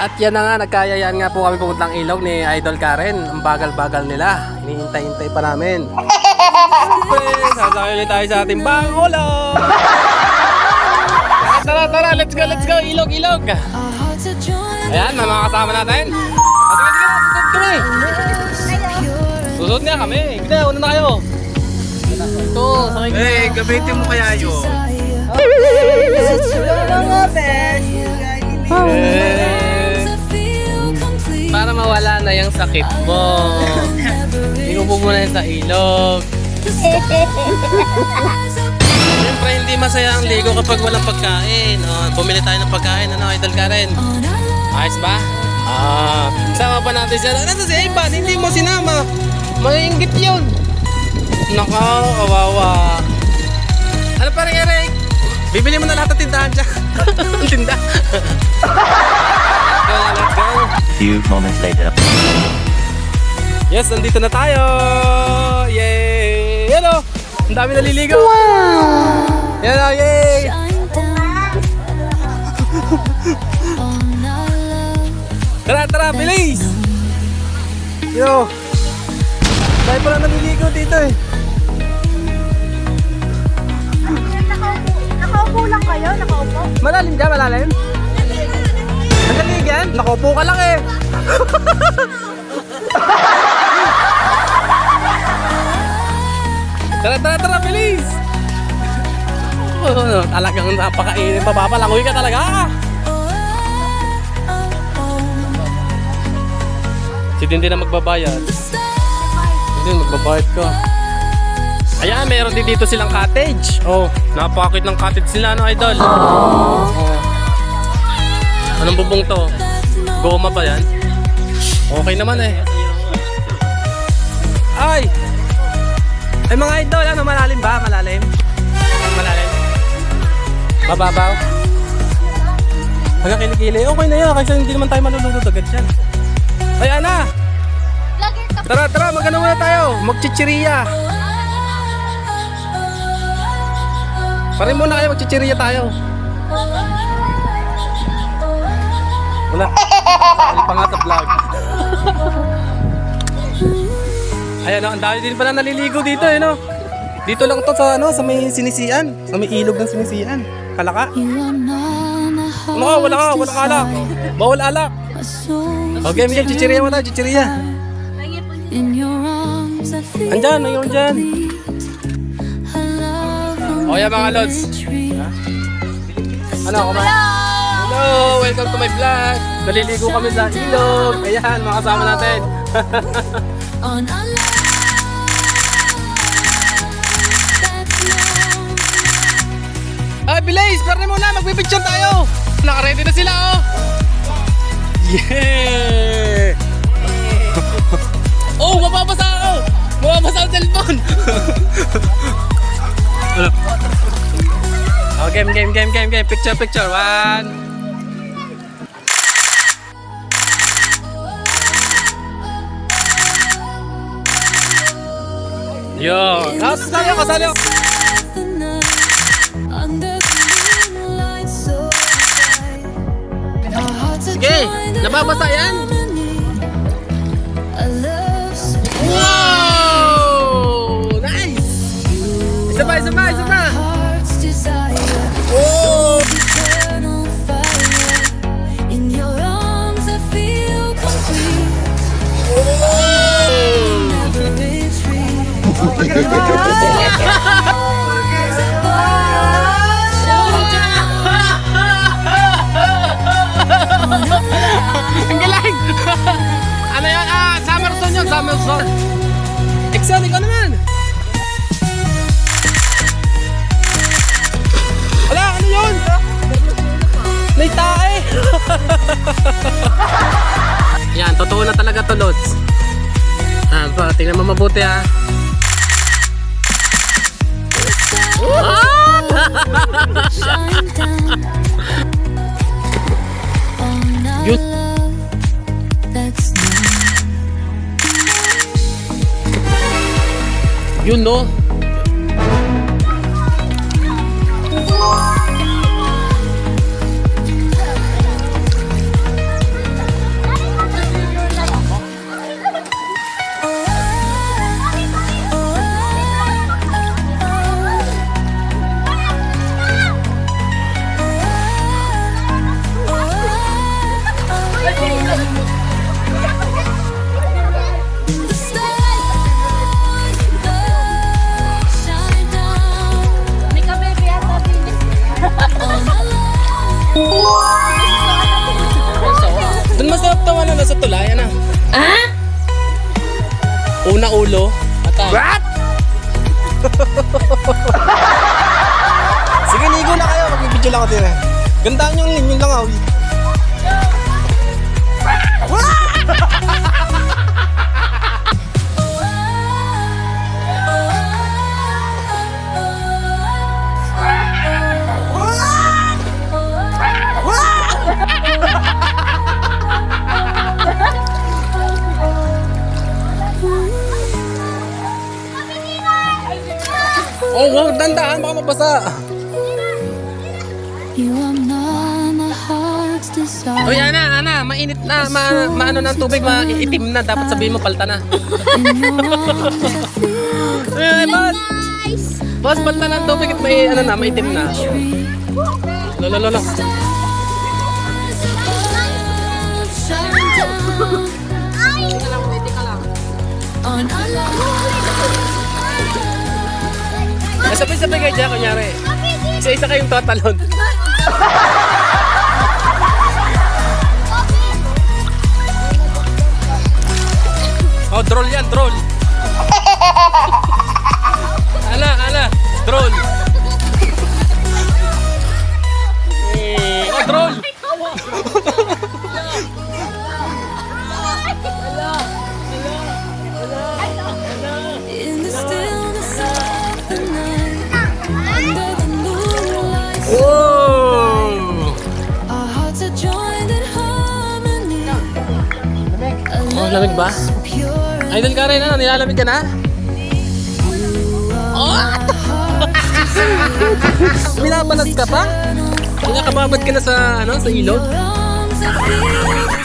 At yan na nga, nagkayayaan nga po kami pupuntang ilog ni Idol Karen. Ang bagal-bagal nila. Hinihintay-hintay pa namin. Sasakay ulit tayo sa ating bagong ulo. Tara, let's go, ilog. Ayan, mga kasama natin. Sige, susod kami. Susod nga kami. Kita, una na kayo. Ito, sakay ka. Eh, gamitin mo kaya yun. Para mawala na yung sakit mo. Hindi mo muna yun sa ilog. Siyempre hindi masaya ang ligo kapag walang pagkain. Bumili tayo ng pagkain, Idol Karen? Ayos ba? Sama pa natin siya. Nasa si Ivan, hindi mo sinama. Maingit yun. Nakaw, kawawa. Ano pa rin, Eric? Bibili mo na lahat ng tindahan siya. Ang tinda. Let's go. Few moments later. Yes, nandito na tayo. Yay! Yan o! Ang dami naliligo. Wow! Yan o, yay! Tara, bilis! Yo! Tayo pala naliligo dito eh. Nakaupo lang kayo? Nakaupo? Malalim dyan, malalim? Nagalig yan? Nakaupo ka lang eh. Tara, bilis! Talagang napakainit. Mapapalangoy ka talaga. Si Dindi na magbabayad. Hindi, magbabayad ka. Ayan, meron din dito silang cottage. Oh, napakakit ng cottage sila, Idol? Oh. Anong bubong to? Goma ba yan? Okay naman eh. Ay! Ay mga idol, malalim ba? Malalim? Mababaw? Hanggang kilikili. Okay na yan, kasi hindi naman tayo malulunod agad dyan. Ay, Ana! Tara, magano muna tayo. Magchichiriya. Parin muna kayo, magchichiriya tayo. Wala. Ano pa nga sa vlog. Ayan, ang dami din pala naliligo dito eh, no? Dito lang to sa may sinisian. Sa may ilog ng sinisian. Kalaka. Wala ka alak. Bawal alak. Okay, Miguel, chichiriya mo tayo, chichiriya. Andyan, mayroon dyan. O yan mga lods. Ano, kumain? Hello, welcome to my vlog. Naliligo kami sa ilog. Ayan, mga kasama natin. Ay, bilis! Pwede mo na, magpipicture tayo! Naka-ready na sila, oh! Yeah! Oh, mababasa ako! Mababasa ang cellphone! Oh, game. Picture. 1. Yo! Kasali ako! Sige! Nababasa yan! Wow! Nice! Isa pa! Oh! Ang galing! Ano yan? Summerson yun! Excel, ikaw naman! Wala, ano yun? Naitae! Yan, totoo na talaga to, Lods. Tingnan mo mabuti, ha. Yun, no? sa tulay, ano? Una ulo. Atay. What? Sige, ligo na kayo. Mag-video lang ako din eh. Gandaan yung yun lang ako. Oh, wow, dandahan, baka mabasa. You are not my heart's desire. Uy, Ana, mainit na, maano na ang tubig, maitim na, dapat sabihin mo, palta na. Ay, boss, palta na ang tubig at may, ano na, maitim na. Lolo. Sabay-sabay kayo dyan, kunyari. Isa-isa kayong tatalon. Oh, droll yan, droll. Ala, droll. Oh, droll. In the stillness of the night, under the moonlight, Oh! our hearts are joined in harmony. Oh, lamig ba? Pure Idol ka rin, ano? Nilalamig ka na? Oh! Binabanat ka pa? Kaya kamabad ka na sa, ano, sa ilog? arms, I feel